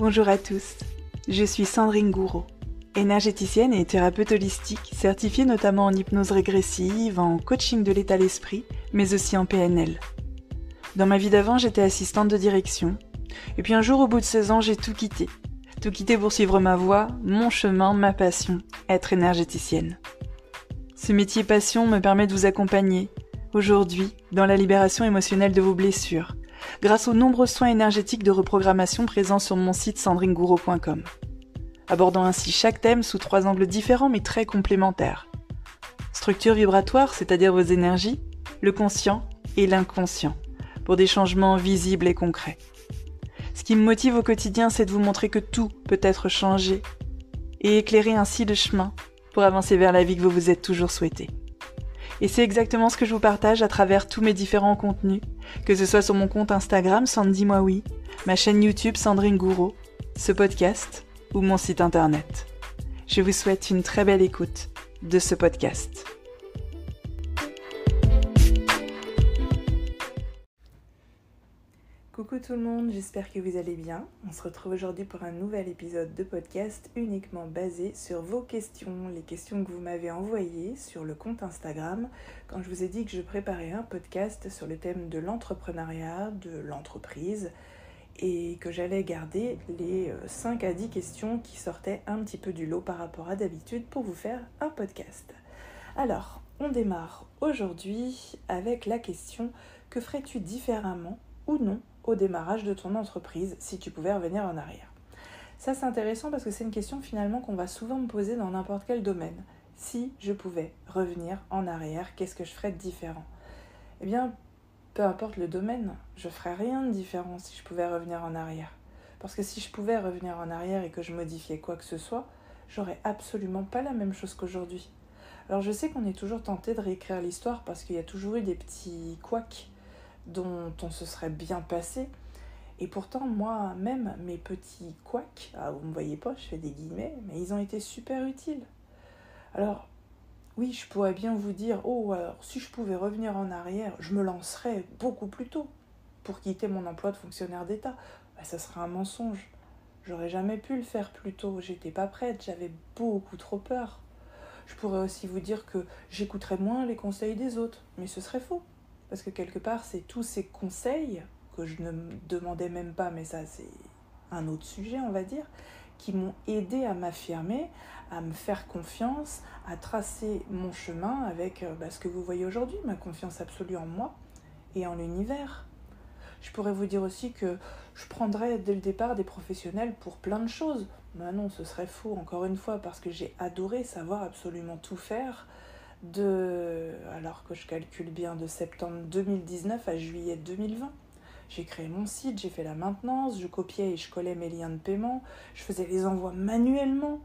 Bonjour à tous, je suis Sandrine Gouraud, énergéticienne et thérapeute holistique, certifiée notamment en hypnose régressive, en coaching de l'état d'esprit, mais aussi en PNL. Dans ma vie d'avant, j'étais assistante de direction, et puis un jour, au bout de 16 ans, j'ai tout quitté. Tout quitté pour suivre ma voie, mon chemin, ma passion, être énergéticienne. Ce métier passion me permet de vous accompagner, aujourd'hui, dans la libération émotionnelle de vos blessures, grâce aux nombreux soins énergétiques de reprogrammation présents sur mon site sandrinegouraud.com, abordant ainsi chaque thème sous 3 angles différents mais très complémentaires. Structure vibratoire, c'est-à-dire vos énergies, le conscient et l'inconscient, pour des changements visibles et concrets. Ce qui me motive au quotidien, c'est de vous montrer que tout peut être changé et éclairer ainsi le chemin pour avancer vers la vie que vous vous êtes toujours souhaité. Et c'est exactement ce que je vous partage à travers tous mes différents contenus, que ce soit sur mon compte Instagram Sandy Moi Oui, ma chaîne YouTube Sandrine Gouraud, ce podcast ou mon site internet. Je vous souhaite une très belle écoute de ce podcast. Coucou tout le monde, j'espère que vous allez bien. On se retrouve aujourd'hui pour un nouvel épisode de podcast uniquement basé sur vos questions, les questions que vous m'avez envoyées sur le compte Instagram quand je vous ai dit que je préparais un podcast sur le thème de l'entrepreneuriat, de l'entreprise et que j'allais garder les 5 à 10 questions qui sortaient un petit peu du lot par rapport à d'habitude pour vous faire un podcast. Alors, on démarre aujourd'hui avec la question: que ferais-tu différemment ou non au démarrage de ton entreprise si tu pouvais revenir en arrière? Ça, c'est intéressant parce que c'est une question finalement qu'on va souvent me poser dans n'importe quel domaine. Si je pouvais revenir en arrière, qu'est-ce que je ferais de différent? Eh bien, peu importe le domaine, je ferais rien de différent si je pouvais revenir en arrière. Parce que si je pouvais revenir en arrière et que je modifiais quoi que ce soit, j'aurais absolument pas la même chose qu'aujourd'hui. Alors je sais qu'on est toujours tenté de réécrire l'histoire parce qu'il y a toujours eu des petits couacs dont on se serait bien passé. Et pourtant, moi-même, mes petits couacs, vous ne me voyez pas, je fais des guillemets, mais ils ont été super utiles. Alors, oui, je pourrais bien vous dire, alors si je pouvais revenir en arrière, je me lancerais beaucoup plus tôt pour quitter mon emploi de fonctionnaire d'État. Ça serait un mensonge. J'aurais jamais pu le faire plus tôt, j'étais pas prête, j'avais beaucoup trop peur. Je pourrais aussi vous dire que j'écouterais moins les conseils des autres, mais ce serait faux. Parce que quelque part, c'est tous ces conseils que je ne me demandais même pas, mais ça c'est un autre sujet, on va dire, qui m'ont aidé à m'affirmer, à me faire confiance, à tracer mon chemin avec ce que vous voyez aujourd'hui, ma confiance absolue en moi et en l'univers. Je pourrais vous dire aussi que je prendrais dès le départ des professionnels pour plein de choses. Mais non, ce serait faux, encore une fois, parce que j'ai adoré savoir absolument tout faire, alors que je calcule bien, de septembre 2019 à juillet 2020. J'ai créé mon site, j'ai fait la maintenance, je copiais et je collais mes liens de paiement, je faisais les envois manuellement,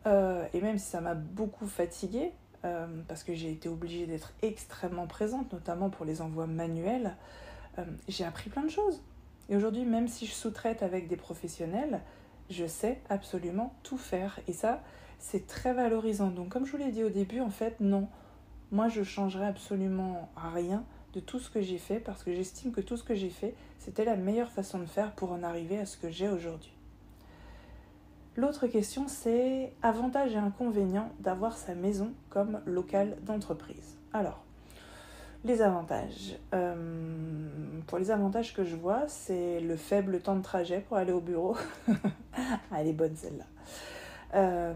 et même si ça m'a beaucoup fatiguée, parce que j'ai été obligée d'être extrêmement présente, notamment pour les envois manuels, j'ai appris plein de choses. Et aujourd'hui, même si je sous-traite avec des professionnels, je sais absolument tout faire. Et ça, c'est très valorisant. Donc, comme je vous l'ai dit au début, en fait, non. Moi, je ne changerai absolument rien de tout ce que j'ai fait parce que j'estime que tout ce que j'ai fait, c'était la meilleure façon de faire pour en arriver à ce que j'ai aujourd'hui. L'autre question, c'est avantages et inconvénients d'avoir sa maison comme local d'entreprise. Alors, les avantages. Pour les avantages que je vois, c'est le faible temps de trajet pour aller au bureau. Elle est bonne celle-là.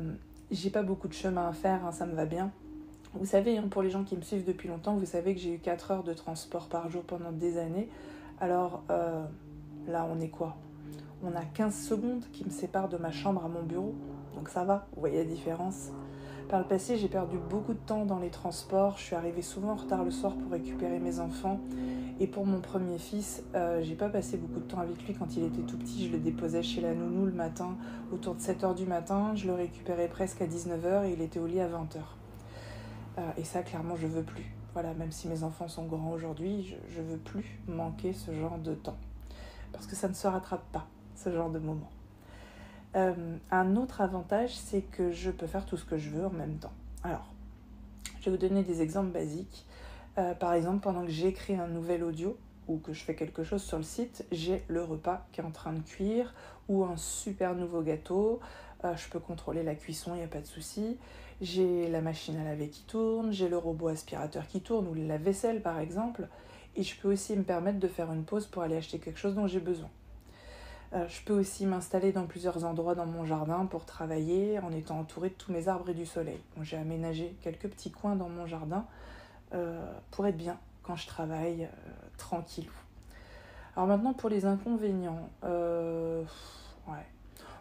J'ai pas beaucoup de chemin à faire, ça me va bien. Vous savez, pour les gens qui me suivent depuis longtemps, vous savez que j'ai eu 4 heures de transport par jour pendant des années. Alors là, on est quoi ? On a 15 secondes qui me séparent de ma chambre à mon bureau. Donc ça va, vous voyez la différence ? Par le passé, j'ai perdu beaucoup de temps dans les transports. Je suis arrivée souvent en retard le soir pour récupérer mes enfants. Et pour mon premier fils, j'ai pas passé beaucoup de temps avec lui quand il était tout petit. Je le déposais chez la nounou le matin, autour de 7h du matin. Je le récupérais presque à 19h et il était au lit à 20h. Et ça, clairement, je veux plus. Voilà, même si mes enfants sont grands aujourd'hui, je veux plus manquer ce genre de temps. Parce que ça ne se rattrape pas, ce genre de moment. Un autre avantage, c'est que je peux faire tout ce que je veux en même temps. Alors, je vais vous donner des exemples basiques. Par exemple, pendant que j'écris un nouvel audio, ou que je fais quelque chose sur le site, j'ai le repas qui est en train de cuire ou un super nouveau gâteau. Je peux contrôler la cuisson, il n'y a pas de souci. J'ai la machine à laver qui tourne, j'ai le robot aspirateur qui tourne ou la vaisselle par exemple. Et je peux aussi me permettre de faire une pause pour aller acheter quelque chose dont j'ai besoin. Je peux aussi m'installer dans plusieurs endroits dans mon jardin pour travailler en étant entourée de tous mes arbres et du soleil. Donc, j'ai aménagé quelques petits coins dans mon jardin pour être bien quand je travaille tranquille. Alors maintenant pour les inconvénients, ouais.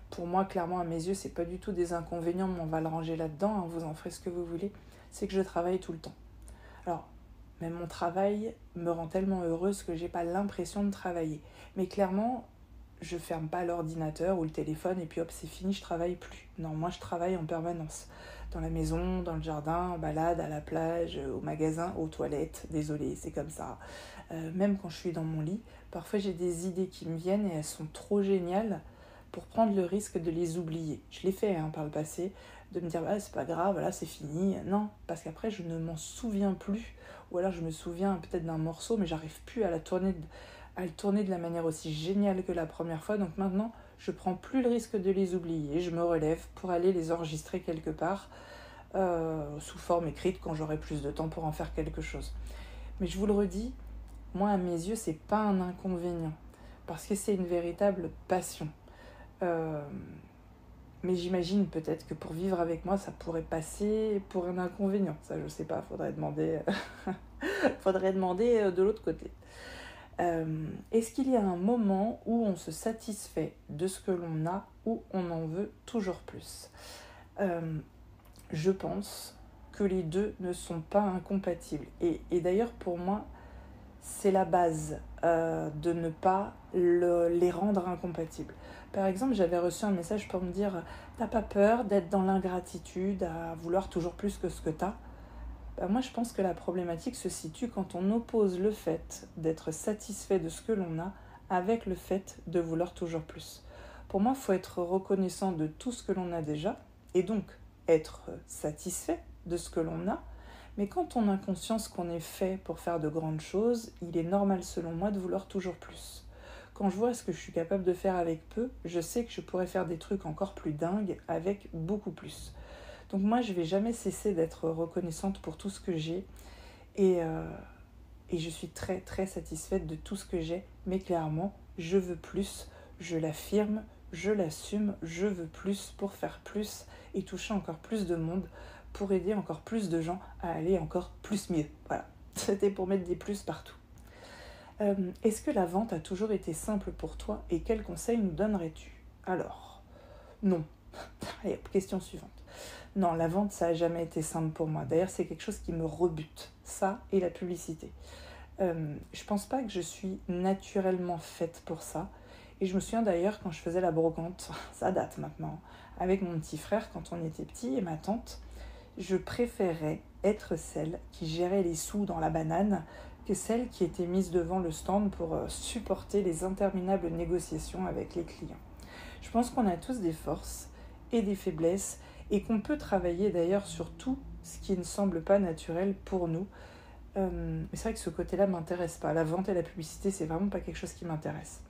Pour moi clairement à mes yeux c'est pas du tout des inconvénients, mais on va le ranger là-dedans, hein, vous en ferez ce que vous voulez, c'est que je travaille tout le temps. Alors même mon travail me rend tellement heureuse que j'ai pas l'impression de travailler, mais clairement je ferme pas l'ordinateur ou le téléphone et puis hop c'est fini, je travaille plus. Non, moi je travaille en permanence. Dans la maison, dans le jardin, en balade, à la plage, au magasin, aux toilettes. Désolée, c'est comme ça. Même quand je suis dans mon lit, parfois j'ai des idées qui me viennent et elles sont trop géniales pour prendre le risque de les oublier. Je l'ai fait par le passé, de me dire ah, c'est pas grave, là c'est fini. Non, parce qu'après je ne m'en souviens plus. Ou alors je me souviens peut-être d'un morceau, mais j'arrive plus à le tourner de la manière aussi géniale que la première fois. Donc maintenant, je prends plus le risque de les oublier. Je me relève pour aller les enregistrer quelque part sous forme écrite quand j'aurai plus de temps pour en faire quelque chose. Mais je vous le redis, moi à mes yeux, c'est pas un inconvénient parce que c'est une véritable passion. Mais j'imagine peut-être que pour vivre avec moi, ça pourrait passer pour un inconvénient. Ça, je sais pas, faudrait demander de l'autre côté. Est-ce qu'il y a un moment où on se satisfait de ce que l'on a ou on en veut toujours plus ? Je pense que les deux ne sont pas incompatibles. Et d'ailleurs, pour moi, c'est la base de ne pas les rendre incompatibles. Par exemple, j'avais reçu un message pour me dire « T'as pas peur d'être dans l'ingratitude, à vouloir toujours plus que ce que t'as ?» Moi, je pense que la problématique se situe quand on oppose le fait d'être satisfait de ce que l'on a avec le fait de vouloir toujours plus. Pour moi, il faut être reconnaissant de tout ce que l'on a déjà, et donc être satisfait de ce que l'on a. Mais quand on a conscience qu'on est fait pour faire de grandes choses, il est normal selon moi de vouloir toujours plus. Quand je vois ce que je suis capable de faire avec peu, je sais que je pourrais faire des trucs encore plus dingues avec beaucoup plus. Donc moi, je ne vais jamais cesser d'être reconnaissante pour tout ce que j'ai et je suis très très satisfaite de tout ce que j'ai. Mais clairement, je veux plus, je l'affirme, je l'assume, je veux plus pour faire plus et toucher encore plus de monde, pour aider encore plus de gens à aller encore plus mieux. Voilà, c'était pour mettre des plus partout. Est-ce que la vente a toujours été simple pour toi et quels conseils nous donnerais-tu ? Alors, non. Allez, question suivante. Non, la vente, ça n'a jamais été simple pour moi. D'ailleurs, c'est quelque chose qui me rebute. Ça et la publicité. Je pense pas que je suis naturellement faite pour ça. Et je me souviens d'ailleurs quand je faisais la brocante, ça date maintenant, avec mon petit frère quand on était petit et ma tante, je préférais être celle qui gérait les sous dans la banane que celle qui était mise devant le stand pour supporter les interminables négociations avec les clients. Je pense qu'on a tous des forces et des faiblesses et qu'on peut travailler d'ailleurs sur tout ce qui ne semble pas naturel pour nous. Mais c'est vrai que ce côté-là ne m'intéresse pas. La vente et la publicité, c'est vraiment pas quelque chose qui m'intéresse.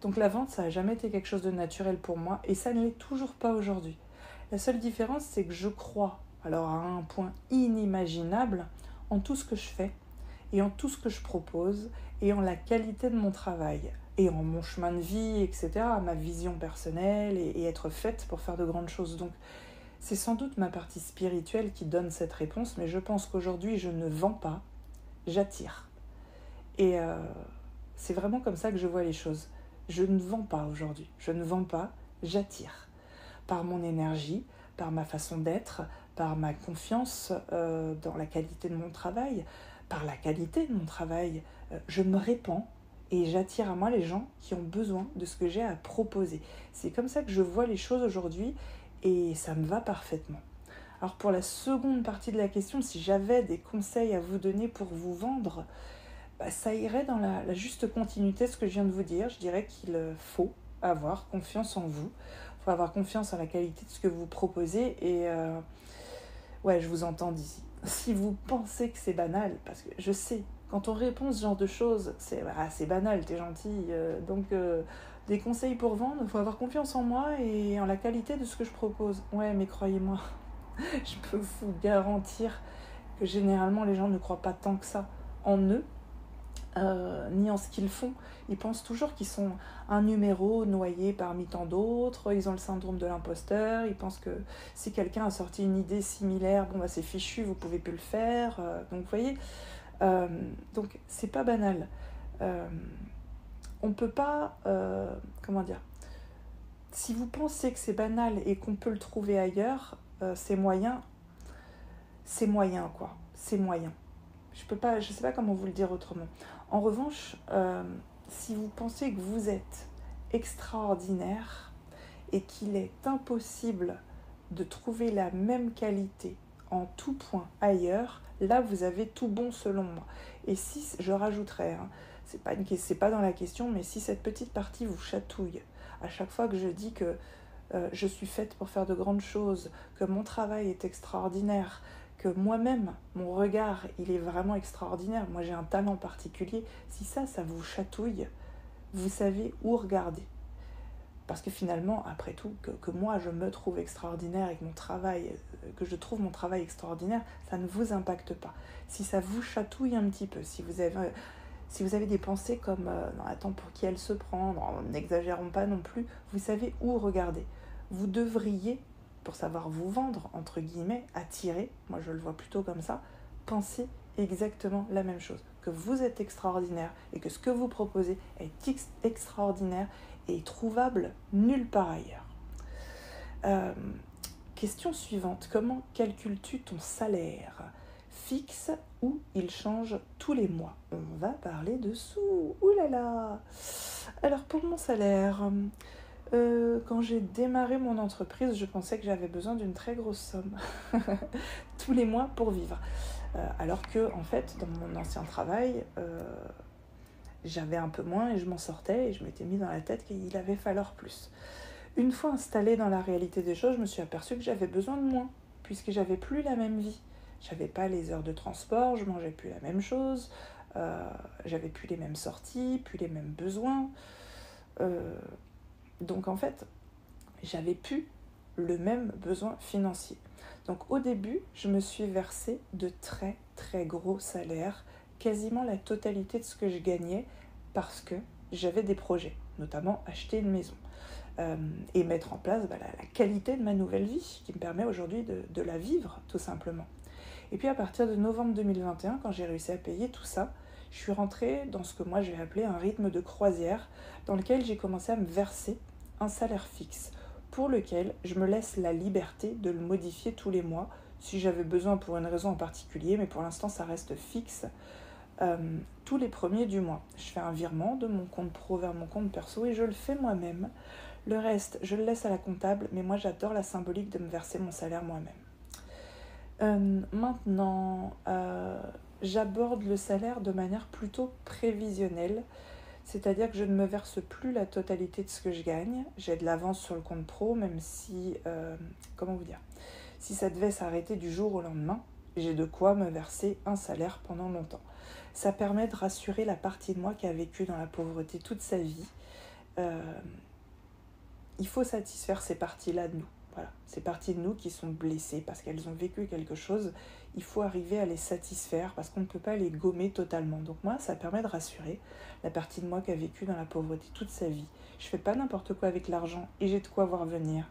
Donc la vente, ça n'a jamais été quelque chose de naturel pour moi et ça ne l'est toujours pas aujourd'hui. La seule différence, c'est que je crois, alors à un point inimaginable, en tout ce que je fais et en tout ce que je propose et en la qualité de mon travail et en mon chemin de vie, etc., ma vision personnelle et être faite pour faire de grandes choses. Donc c'est sans doute ma partie spirituelle qui donne cette réponse, mais je pense qu'aujourd'hui je ne vends pas, j'attire. Et c'est vraiment comme ça que je vois les choses. Je ne vends pas aujourd'hui, je ne vends pas, j'attire. Par mon énergie, par ma façon d'être, par ma confiance dans la qualité de mon travail, par la qualité de mon travail, je me répands et j'attire à moi les gens qui ont besoin de ce que j'ai à proposer. C'est comme ça que je vois les choses aujourd'hui et ça me va parfaitement. Alors pour la seconde partie de la question, si j'avais des conseils à vous donner pour vous vendre, ça irait dans la juste continuité de ce que je viens de vous dire. Je dirais qu'il faut avoir confiance en vous, il faut avoir confiance en la qualité de ce que vous proposez et ouais, je vous entends d'ici. Si vous pensez que c'est banal, parce que je sais quand on répond ce genre de choses, c'est banal, t'es gentil. Des conseils pour vendre, il faut avoir confiance en moi et en la qualité de ce que je propose. Ouais, mais croyez-moi, je peux vous garantir que généralement les gens ne croient pas tant que ça en eux, ni en ce qu'ils font. Ils pensent toujours qu'ils sont un numéro noyé parmi tant d'autres, ils ont le syndrome de l'imposteur, ils pensent que si quelqu'un a sorti une idée similaire, c'est fichu, vous pouvez plus le faire. Donc vous voyez, donc c'est pas banal. On peut pas, si vous pensez que c'est banal et qu'on peut le trouver ailleurs, c'est moyen quoi, c'est moyen. Je sais pas comment vous le dire autrement. En revanche, si vous pensez que vous êtes extraordinaire et qu'il est impossible de trouver la même qualité en tout point ailleurs, là vous avez tout bon selon moi. Et si, je rajouterais, c'est pas dans la question, mais si cette petite partie vous chatouille, à chaque fois que je dis que je suis faite pour faire de grandes choses, que mon travail est extraordinaire, que moi-même, mon regard, il est vraiment extraordinaire, moi j'ai un talent particulier, si ça vous chatouille, vous savez où regarder. Parce que finalement, après tout, que moi je me trouve extraordinaire et que que je trouve mon travail extraordinaire, ça ne vous impacte pas. Si ça vous chatouille un petit peu, si vous avez des pensées comme non, attends, pour qui elle se prend, n'exagérons pas non plus, vous savez où regarder. Vous devriez, pour savoir vous vendre, entre guillemets, attirer, moi je le vois plutôt comme ça, penser exactement la même chose. Que vous êtes extraordinaire et que ce que vous proposez est extraordinaire et trouvable nulle part ailleurs. Question suivante, comment calcules-tu ton salaire ? Fixe ou il change tous les mois ? On va parler de sous. Ouh là là. Alors pour mon salaire, quand j'ai démarré mon entreprise, je pensais que j'avais besoin d'une très grosse somme tous les mois pour vivre. Alors que en fait, dans mon ancien travail, j'avais un peu moins et je m'en sortais et je m'étais mis dans la tête qu'il avait falloir plus. Une fois installée dans la réalité des choses, je me suis aperçue que j'avais besoin de moins, puisque j'avais plus la même vie. J'avais pas les heures de transport, je mangeais plus la même chose, j'avais plus les mêmes sorties, plus les mêmes besoins. Donc en fait, j'avais plus le même besoin financier. Donc au début, je me suis versée de très très gros salaires, quasiment la totalité de ce que je gagnais, parce que j'avais des projets, notamment acheter une maison. Et mettre en place la qualité de ma nouvelle vie, qui me permet aujourd'hui de la vivre, tout simplement. Et puis à partir de novembre 2021, quand j'ai réussi à payer tout ça, je suis rentrée dans ce que moi j'ai appelé un rythme de croisière, dans lequel j'ai commencé à me verser un salaire fixe, pour lequel je me laisse la liberté de le modifier tous les mois, si j'avais besoin pour une raison en particulier, mais pour l'instant ça reste fixe, tous les premiers du mois. Je fais un virement de mon compte pro vers mon compte perso et je le fais moi-même. Le reste, je le laisse à la comptable, mais moi j'adore la symbolique de me verser mon salaire moi-même. Maintenant, j'aborde le salaire de manière plutôt prévisionnelle, c'est-à-dire que je ne me verse plus la totalité de ce que je gagne. J'ai de l'avance sur le compte pro, même si, si ça devait s'arrêter du jour au lendemain, j'ai de quoi me verser un salaire pendant longtemps. Ça permet de rassurer la partie de moi qui a vécu dans la pauvreté toute sa vie. Il faut satisfaire ces parties-là de nous. Voilà, ces parties de nous qui sont blessées parce qu'elles ont vécu quelque chose, il faut arriver à les satisfaire parce qu'on ne peut pas les gommer totalement. Donc moi, ça permet de rassurer la partie de moi qui a vécu dans la pauvreté toute sa vie. Je fais pas n'importe quoi avec l'argent et j'ai de quoi voir venir.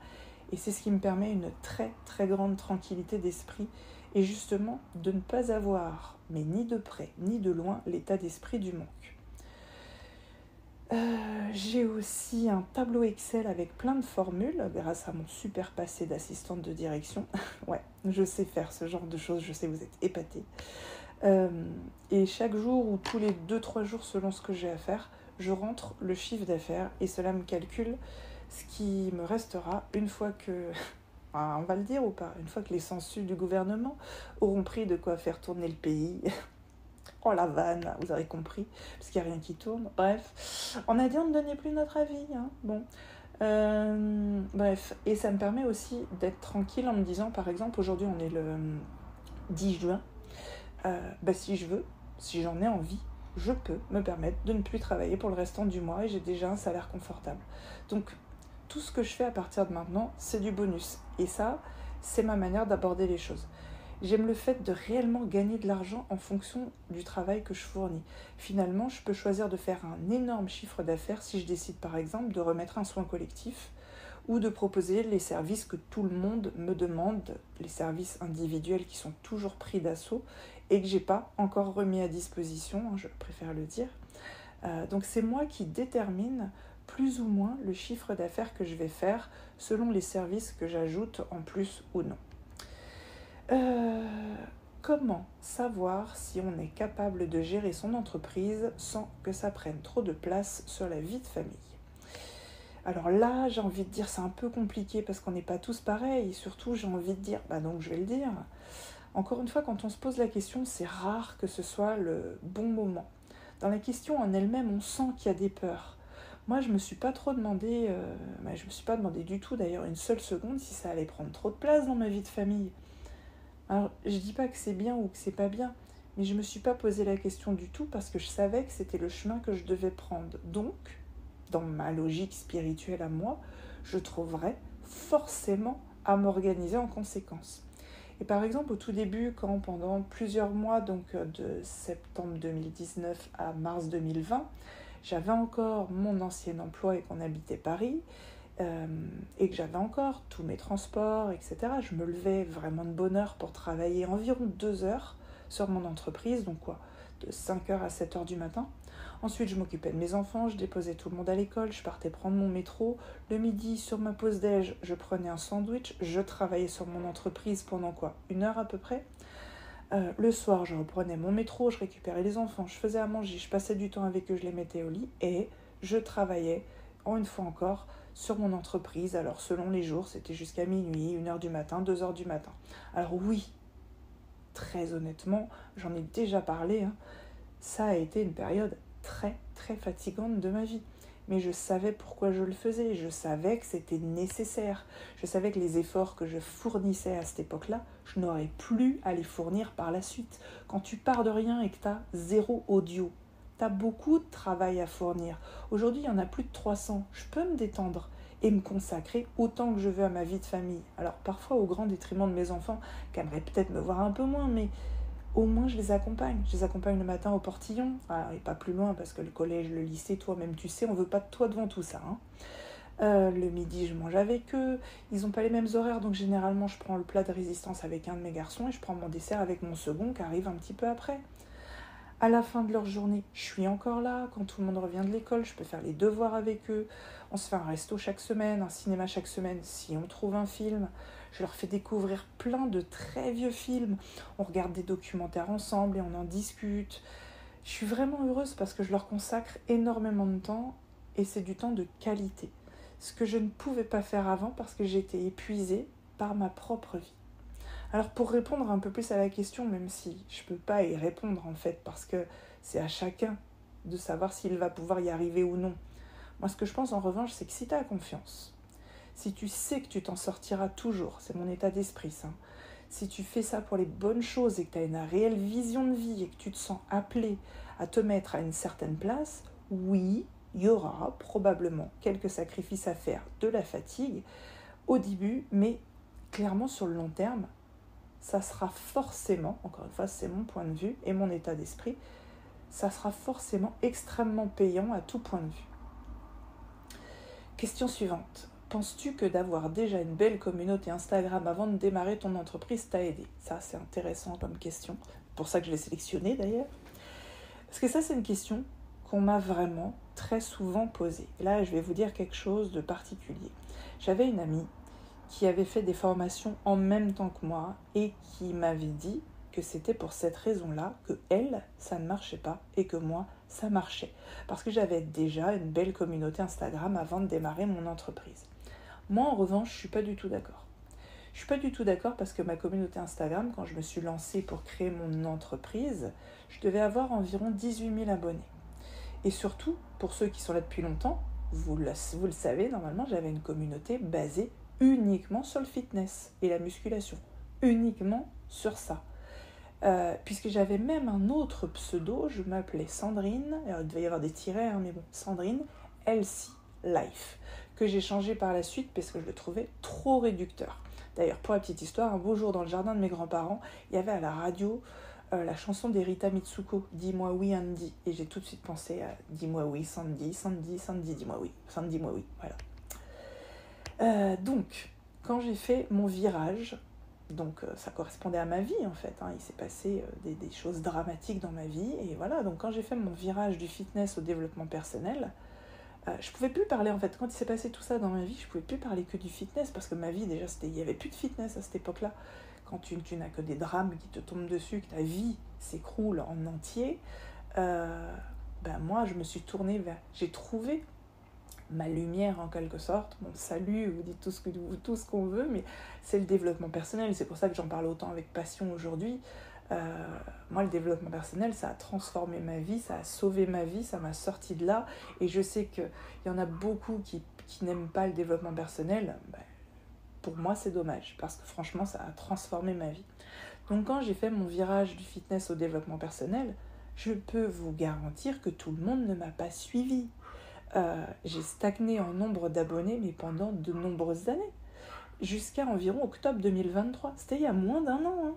Et c'est ce qui me permet une très très grande tranquillité d'esprit et justement de ne pas avoir, mais ni de près ni de loin, l'état d'esprit du manque. J'ai aussi un tableau Excel avec plein de formules grâce à mon super passé d'assistante de direction. Ouais, je sais faire ce genre de choses, je sais, vous êtes épatés. Et chaque jour ou tous les 2-3 jours selon ce que j'ai à faire, je rentre le chiffre d'affaires et cela me calcule ce qui me restera une fois que, on va le dire ou pas, une fois que les sangsues du gouvernement auront pris de quoi faire tourner le pays. Oh la vanne, vous avez compris, parce qu'il n'y a rien qui tourne. Bref, on a dit on ne donnait plus notre avis. Hein. Bon. Bref, et ça me permet aussi d'être tranquille en me disant, par exemple, aujourd'hui on est le 10 juin. Si je veux, si j'en ai envie, je peux me permettre de ne plus travailler pour le restant du mois et j'ai déjà un salaire confortable. Donc, tout ce que je fais à partir de maintenant, c'est du bonus. Et ça, c'est ma manière d'aborder les choses. J'aime le fait de réellement gagner de l'argent en fonction du travail que je fournis. Finalement, je peux choisir de faire un énorme chiffre d'affaires si je décide par exemple de remettre un soin collectif ou de proposer les services que tout le monde me demande, les services individuels qui sont toujours pris d'assaut et que je n'ai pas encore remis à disposition, je préfère le dire. Donc c'est moi qui détermine plus ou moins le chiffre d'affaires que je vais faire selon les services que j'ajoute en plus ou non. Comment savoir si on est capable de gérer son entreprise sans que ça prenne trop de place sur la vie de famille ? Alors là, j'ai envie de dire c'est un peu compliqué parce qu'on n'est pas tous pareils. Surtout, j'ai envie de dire, donc je vais le dire. Encore une fois, quand on se pose la question, c'est rare que ce soit le bon moment. Dans la question en elle-même, on sent qu'il y a des peurs. Moi, je me suis pas trop demandé, je me suis pas demandé du tout d'ailleurs une seule seconde si ça allait prendre trop de place dans ma vie de famille. Alors, je dis pas que c'est bien ou que c'est pas bien, mais je me suis pas posé la question du tout parce que je savais que c'était le chemin que je devais prendre. Donc, dans ma logique spirituelle à moi, je trouverais forcément à m'organiser en conséquence. Et par exemple, au tout début, quand pendant plusieurs mois, donc de septembre 2019 à mars 2020, j'avais encore mon ancien emploi et qu'on habitait Paris, et que j'avais encore tous mes transports, etc. Je me levais vraiment de bonne heure pour travailler environ 2 heures sur mon entreprise, donc de 5h à 7h du matin. Ensuite, je m'occupais de mes enfants, je déposais tout le monde à l'école, je partais prendre mon métro. Le midi, sur ma pause déj, je prenais un sandwich, je travaillais sur mon entreprise pendant 1 heure à peu près. Le soir, je reprenais mon métro, je récupérais les enfants, je faisais à manger, je passais du temps avec eux, je les mettais au lit et je travaillais, une fois encore, sur mon entreprise. Alors, selon les jours, c'était jusqu'à minuit, 1h du matin, 2h du matin. Alors oui, très honnêtement, j'en ai déjà parlé, ça a été une période très, très fatigante de ma vie. Mais je savais pourquoi je le faisais, je savais que c'était nécessaire. Je savais que les efforts que je fournissais à cette époque-là, je n'aurais plus à les fournir par la suite. Quand tu pars de rien et que tu as 0 audio, tu as beaucoup de travail à fournir. Aujourd'hui, il y en a plus de 300. Je peux me détendre et me consacrer autant que je veux à ma vie de famille. Alors parfois au grand détriment de mes enfants, qui aimeraient peut-être me voir un peu moins, mais au moins je les accompagne. Je les accompagne le matin au portillon, et pas plus loin parce que le collège, le lycée, toi-même tu sais, on veut pas de toi devant tout ça. Le midi, je mange avec eux. Ils n'ont pas les mêmes horaires, donc généralement je prends le plat de résistance avec un de mes garçons et je prends mon dessert avec mon second qui arrive un petit peu après. À la fin de leur journée, je suis encore là. Quand tout le monde revient de l'école, je peux faire les devoirs avec eux. On se fait un resto chaque semaine, un cinéma chaque semaine si on trouve un film. Je leur fais découvrir plein de très vieux films. On regarde des documentaires ensemble et on en discute. Je suis vraiment heureuse parce que je leur consacre énormément de temps et c'est du temps de qualité. Ce que je ne pouvais pas faire avant parce que j'étais épuisée par ma propre vie. Alors pour répondre un peu plus à la question, même si je ne peux pas y répondre en fait, parce que c'est à chacun de savoir s'il va pouvoir y arriver ou non. Moi ce que je pense en revanche, c'est que si tu as confiance, si tu sais que tu t'en sortiras toujours, c'est mon état d'esprit ça, si tu fais ça pour les bonnes choses et que tu as une réelle vision de vie et que tu te sens appelé à te mettre à une certaine place, oui, il y aura probablement quelques sacrifices à faire, de la fatigue au début, mais clairement sur le long terme, ça sera forcément, encore une fois c'est mon point de vue et mon état d'esprit, ça sera forcément extrêmement payant à tout point de vue. Question suivante. Penses-tu que d'avoir déjà une belle communauté Instagram avant de démarrer ton entreprise t'a aidé ? Ça c'est intéressant comme question, c'est pour ça que je l'ai sélectionnée d'ailleurs. Parce que ça c'est une question qu'on m'a vraiment très souvent posée. Et là je vais vous dire quelque chose de particulier. J'avais une amie qui avait fait des formations en même temps que moi et qui m'avait dit que c'était pour cette raison-là que elle, ça ne marchait pas et que moi, ça marchait. Parce que j'avais déjà une belle communauté Instagram avant de démarrer mon entreprise. Moi, en revanche, je ne suis pas du tout d'accord. Je ne suis pas du tout d'accord parce que ma communauté Instagram, quand je me suis lancée pour créer mon entreprise, je devais avoir environ 18 000 abonnés. Et surtout, pour ceux qui sont là depuis longtemps, vous le savez, normalement, j'avais une communauté basée uniquement sur le fitness et la musculation, uniquement sur ça. puisque j'avais même un autre pseudo, je m'appelais Sandrine, alors il devait y avoir des tirets, hein, mais bon, Sandrine, Healthy Life, que j'ai changé par la suite parce que je le trouvais trop réducteur. D'ailleurs, pour la petite histoire, un beau jour dans le jardin de mes grands-parents, il y avait à la radio la chanson d'Erita Mitsuko, Dis-moi oui Andy, et j'ai tout de suite pensé à Dis-moi oui Sandy, Sandy, Sandy, dis-moi oui, Sandy, dis-moi oui, voilà. Donc, quand j'ai fait mon virage, donc ça correspondait à ma vie en fait, hein, il s'est passé des choses dramatiques dans ma vie, et voilà, donc quand j'ai fait mon virage du fitness au développement personnel, je pouvais plus parler en fait, quand il s'est passé tout ça dans ma vie, je pouvais plus parler que du fitness, parce que ma vie déjà, il n'y avait plus de fitness à cette époque-là, quand tu n'as que des drames qui te tombent dessus, que ta vie s'écroule en entier, moi je me suis tournée vers, j'ai trouvé ma lumière en quelque sorte, mon salut, vous dites tout ce qu'on veut, mais c'est le développement personnel, c'est pour ça que j'en parle autant avec passion aujourd'hui. Moi, le développement personnel, ça a transformé ma vie, ça a sauvé ma vie, ça m'a sorti de là, et je sais qu'il y en a beaucoup qui n'aiment pas le développement personnel. Pour moi, c'est dommage, parce que franchement, ça a transformé ma vie. Donc quand j'ai fait mon virage du fitness au développement personnel, je peux vous garantir que tout le monde ne m'a pas suivi. J'ai stagné en nombre d'abonnés, mais pendant de nombreuses années, jusqu'à environ octobre 2023. C'était il y a moins d'1 an. Hein.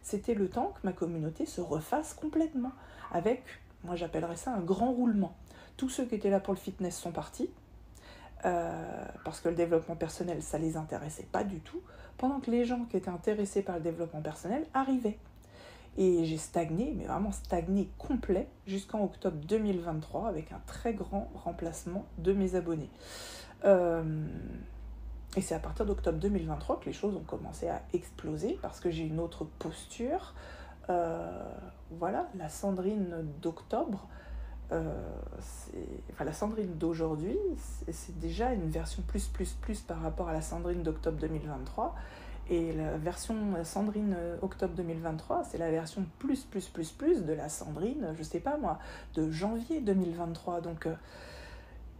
C'était le temps que ma communauté se refasse complètement, avec, moi j'appellerais ça un grand roulement. Tous ceux qui étaient là pour le fitness sont partis, parce que le développement personnel, ça les intéressait pas du tout, pendant que les gens qui étaient intéressés par le développement personnel arrivaient. Et j'ai stagné, mais vraiment stagné complet, jusqu'en octobre 2023, avec un très grand remplacement de mes abonnés. Et c'est à partir d'octobre 2023 que les choses ont commencé à exploser, parce que j'ai une autre posture. Voilà, la Sandrine d'octobre, la Sandrine d'aujourd'hui, c'est déjà une version plus par rapport à la Sandrine d'octobre 2023. Et la version Sandrine octobre 2023, c'est la version plus de la Sandrine, je sais pas moi, de janvier 2023. Donc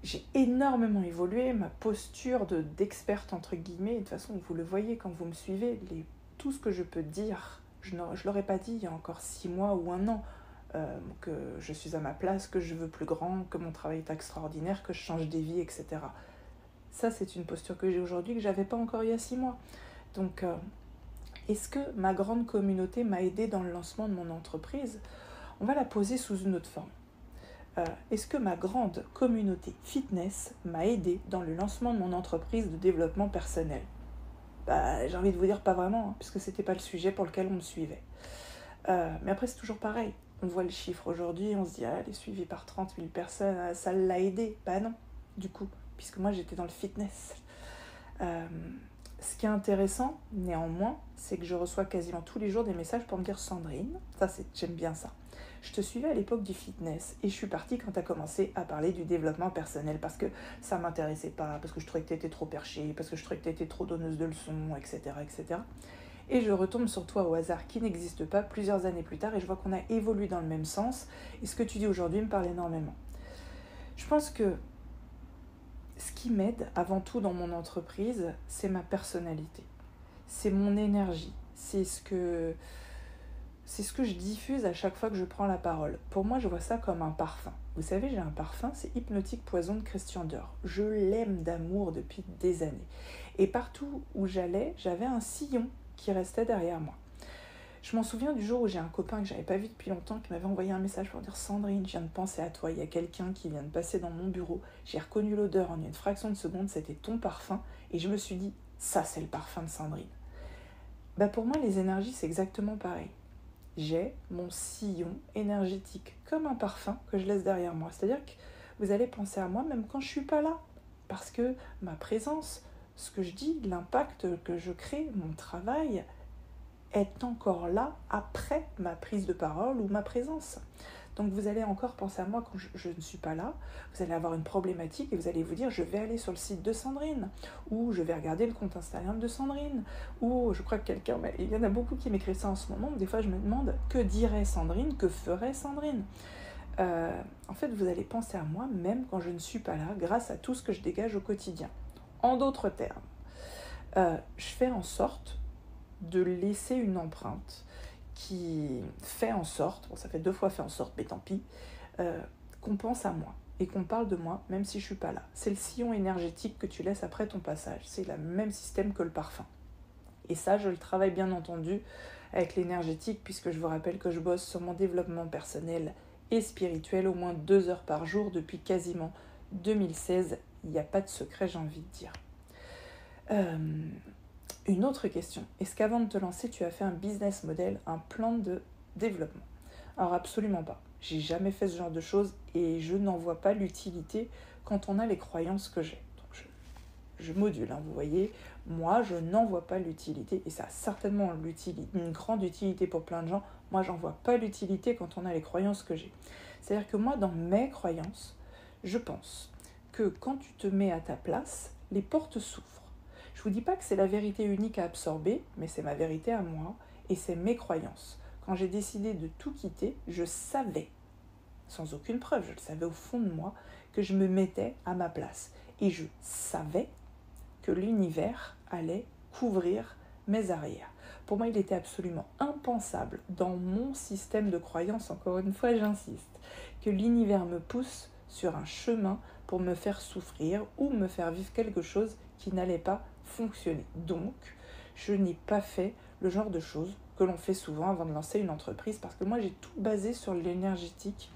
j'ai énormément évolué, ma posture d'experte entre guillemets, de toute façon vous le voyez quand vous me suivez, tout ce que je peux dire, je ne l'aurais pas dit il y a encore 6 mois ou 1 an, que je suis à ma place, que je veux plus grand, que mon travail est extraordinaire, que je change des vies, etc. Ça c'est une posture que j'ai aujourd'hui que j'avais pas encore il y a 6 mois. Donc, est-ce que ma grande communauté m'a aidé dans le lancement de mon entreprise ? On va la poser sous une autre forme. Est-ce que ma grande communauté fitness m'a aidé dans le lancement de mon entreprise de développement personnel ? J'ai envie de vous dire pas vraiment, hein, puisque c'était pas le sujet pour lequel on me suivait. Mais après, c'est toujours pareil. On voit le chiffre aujourd'hui, on se dit, elle est suivie par 30 000 personnes, ça l'a aidé. Non, du coup, puisque moi j'étais dans le fitness. Ce qui est intéressant, néanmoins, c'est que je reçois quasiment tous les jours des messages pour me dire « Sandrine, j'aime bien ça. Je te suivais à l'époque du fitness et je suis partie quand tu as commencé à parler du développement personnel parce que ça ne m'intéressait pas, parce que je trouvais que tu étais trop perchée, parce que je trouvais que tu étais trop donneuse de leçons, etc., etc. » Et je retombe sur toi au hasard qui n'existe pas plusieurs années plus tard et je vois qu'on a évolué dans le même sens et ce que tu dis aujourd'hui me parle énormément. Je pense que ce qui m'aide avant tout dans mon entreprise, c'est ma personnalité, c'est mon énergie, c'est ce que je diffuse à chaque fois que je prends la parole. Pour moi, je vois ça comme un parfum. Vous savez, j'ai un parfum, c'est Hypnotique Poison de Christian Dior. Je l'aime d'amour depuis des années. Et partout où j'allais, j'avais un sillon qui restait derrière moi. Je m'en souviens du jour où j'ai un copain que j'avais pas vu depuis longtemps qui m'avait envoyé un message pour dire « Sandrine, je viens de penser à toi, il y a quelqu'un qui vient de passer dans mon bureau, j'ai reconnu l'odeur en une fraction de seconde, c'était ton parfum. » Et je me suis dit « Ça, c'est le parfum de Sandrine. » Pour moi, les énergies, c'est exactement pareil. J'ai mon sillon énergétique, comme un parfum que je laisse derrière moi. C'est-à-dire que vous allez penser à moi même quand je ne suis pas là. Parce que ma présence, ce que je dis, l'impact que je crée, mon travail, est encore là après ma prise de parole ou ma présence. Donc vous allez encore penser à moi quand je ne suis pas là, vous allez avoir une problématique et vous allez vous dire je vais aller sur le site de Sandrine, ou je vais regarder le compte Instagram de Sandrine, ou je crois que il y en a beaucoup qui m'écrivent ça en ce moment, des fois je me demande que dirait Sandrine, que ferait Sandrine. En fait vous allez penser à moi même quand je ne suis pas là, grâce à tout ce que je dégage au quotidien. En d'autres termes, je fais en sorte de laisser une empreinte qui fait en sorte, bon ça fait 2 fois fait en sorte, mais tant pis, qu'on pense à moi et qu'on parle de moi même si je suis pas là. C'est le sillon énergétique que tu laisses après ton passage, c'est le même système que le parfum. Et ça, je le travaille bien entendu avec l'énergétique, puisque je vous rappelle que je bosse sur mon développement personnel et spirituel au moins 2 heures par jour depuis quasiment 2016. Il n'y a pas de secret, j'ai envie de dire. Une autre question. Est-ce qu'avant de te lancer, tu as fait un business model, un plan de développement ? Alors absolument pas. J'ai jamais fait ce genre de choses et je n'en vois pas l'utilité quand on a les croyances que j'ai. Donc je module, hein, vous voyez. Moi, je n'en vois pas l'utilité et ça a certainement une grande utilité pour plein de gens. Moi, j'en vois pas l'utilité quand on a les croyances que j'ai. C'est-à-dire que moi, dans mes croyances, je pense que quand tu te mets à ta place, les portes s'ouvrent. Je vous dis pas que c'est la vérité unique à absorber, mais c'est ma vérité à moi et c'est mes croyances. Quand j'ai décidé de tout quitter, je savais, sans aucune preuve, je le savais au fond de moi, que je me mettais à ma place. Et je savais que l'univers allait couvrir mes arrières. Pour moi, il était absolument impensable dans mon système de croyance, encore une fois j'insiste, que l'univers me pousse sur un chemin pour me faire souffrir ou me faire vivre quelque chose qui n'allait pas fonctionner. Donc, je n'ai pas fait le genre de choses que l'on fait souvent avant de lancer une entreprise, parce que moi j'ai tout basé sur l'énergétique.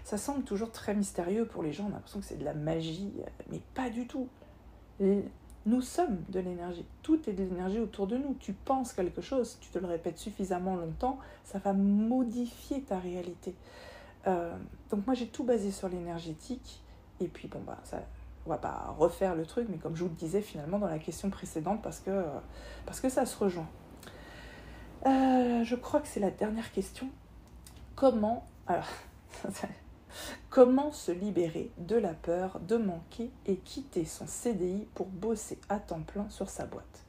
Ça semble toujours très mystérieux pour les gens, on a l'impression que c'est de la magie, mais pas du tout. Nous sommes de l'énergie, tout est de l'énergie autour de nous. Tu penses quelque chose, tu te le répètes suffisamment longtemps, ça va modifier ta réalité. Donc moi j'ai tout basé sur l'énergétique, et puis bon bah ça, on va pas refaire le truc, mais comme je vous le disais finalement dans la question précédente, parce que ça se rejoint. Je crois que c'est la dernière question. Comment se libérer de la peur de manquer et quitter son CDI pour bosser à temps plein sur sa boîte ?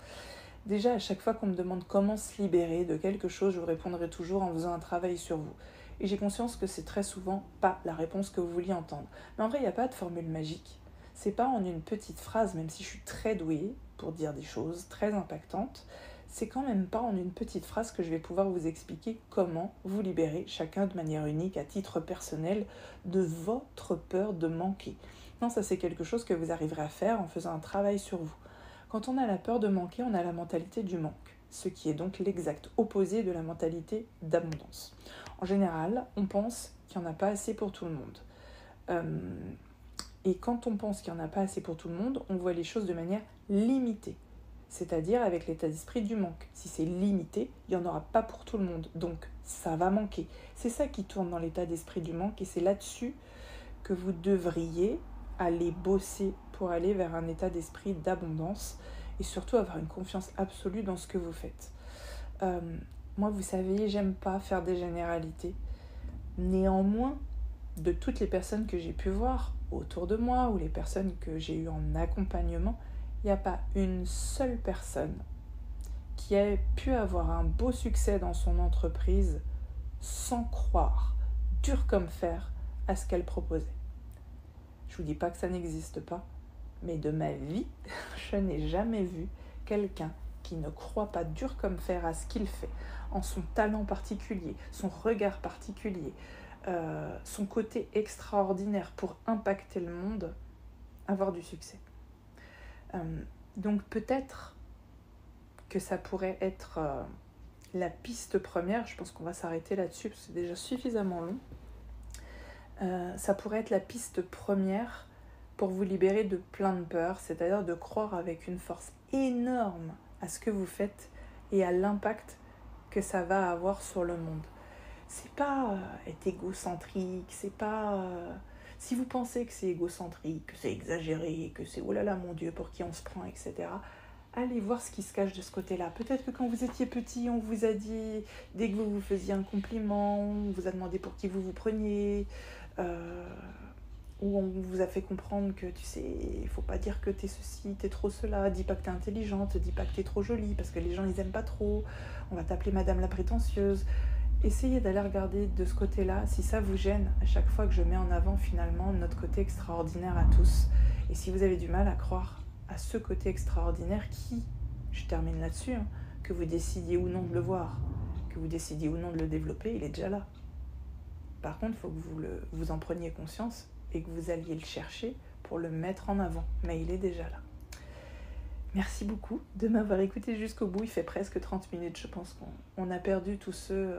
Déjà, à chaque fois qu'on me demande comment se libérer de quelque chose, je vous répondrai toujours en faisant un travail sur vous. Et j'ai conscience que c'est très souvent pas la réponse que vous vouliez entendre. Mais en vrai, il n'y a pas de formule magique. C'est pas en une petite phrase, même si je suis très douée pour dire des choses très impactantes, c'est quand même pas en une petite phrase que je vais pouvoir vous expliquer comment vous libérer chacun de manière unique, à titre personnel, de votre peur de manquer. Non, ça c'est quelque chose que vous arriverez à faire en faisant un travail sur vous. Quand on a la peur de manquer, on a la mentalité du manque, ce qui est donc l'exact opposé de la mentalité d'abondance. En général, on pense qu'il n'y en a pas assez pour tout le monde. Et quand on pense qu'il n'y en a pas assez pour tout le monde, on voit les choses de manière limitée. C'est-à-dire avec l'état d'esprit du manque. Si c'est limité, il n'y en aura pas pour tout le monde. Donc, ça va manquer. C'est ça qui tourne dans l'état d'esprit du manque et c'est là-dessus que vous devriez aller bosser pour aller vers un état d'esprit d'abondance et surtout avoir une confiance absolue dans ce que vous faites. Moi, vous savez, j'aime pas faire des généralités. Néanmoins, de toutes les personnes que j'ai pu voir autour de moi ou les personnes que j'ai eues en accompagnement, il n'y a pas une seule personne qui a pu avoir un beau succès dans son entreprise sans croire, dur comme fer, à ce qu'elle proposait. Je ne vous dis pas que ça n'existe pas, mais de ma vie, je n'ai jamais vu quelqu'un qui ne croit pas dur comme fer à ce qu'il fait, en son talent particulier, son regard particulier, son côté extraordinaire pour impacter le monde, avoir du succès. Donc peut-être que ça pourrait être la piste première, je pense qu'on va s'arrêter là-dessus parce que c'est déjà suffisamment long. Ça pourrait être la piste première pour vous libérer de plein de peurs, c'est-à-dire de croire avec une force énorme à ce que vous faites et à l'impact que ça va avoir sur le monde. C'est pas être égocentrique, c'est pas... si vous pensez que c'est égocentrique, que c'est exagéré, que c'est oh là là mon Dieu, pour qui on se prend, etc., allez voir ce qui se cache de ce côté-là. Peut-être que quand vous étiez petit, on vous a dit, dès que vous vous faisiez un compliment, on vous a demandé pour qui vous vous preniez, ou on vous a fait comprendre que, tu sais, il faut pas dire que t'es ceci, t'es trop cela, dis pas que t'es intelligente, dis pas que t'es trop jolie, parce que les gens, ils aiment pas trop, on va t'appeler Madame la prétentieuse. Essayez d'aller regarder de ce côté-là, si ça vous gêne, à chaque fois que je mets en avant finalement notre côté extraordinaire à tous. Et si vous avez du mal à croire à ce côté extraordinaire qui, je termine là-dessus, que vous décidiez ou non de le voir, que vous décidiez ou non de le développer, il est déjà là. Par contre, il faut que vous en preniez conscience et que vous alliez le chercher pour le mettre en avant. Mais il est déjà là. Merci beaucoup de m'avoir écouté jusqu'au bout. Il fait presque 30 minutes. Je pense qu'on a perdu tous ceux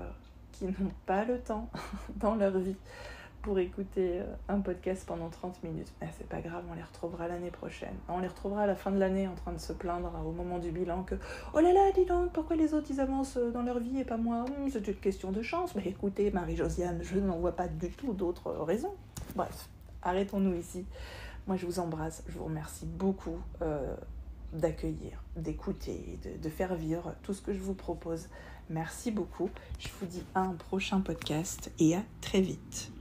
qui n'ont pas le temps dans leur vie pour écouter un podcast pendant 30 minutes. Mais c'est pas grave, on les retrouvera l'année prochaine. On les retrouvera à la fin de l'année en train de se plaindre au moment du bilan que « Oh là là, dis donc, pourquoi les autres ils avancent dans leur vie et pas moi ? C'est une question de chance. » Mais écoutez, Marie-Josiane, je n'en vois pas du tout d'autres raisons. Bref, arrêtons-nous ici. Moi, je vous embrasse. Je vous remercie beaucoup d'accueillir, d'écouter, de faire vivre tout ce que je vous propose. Merci beaucoup. Je vous dis à un prochain podcast et à très vite.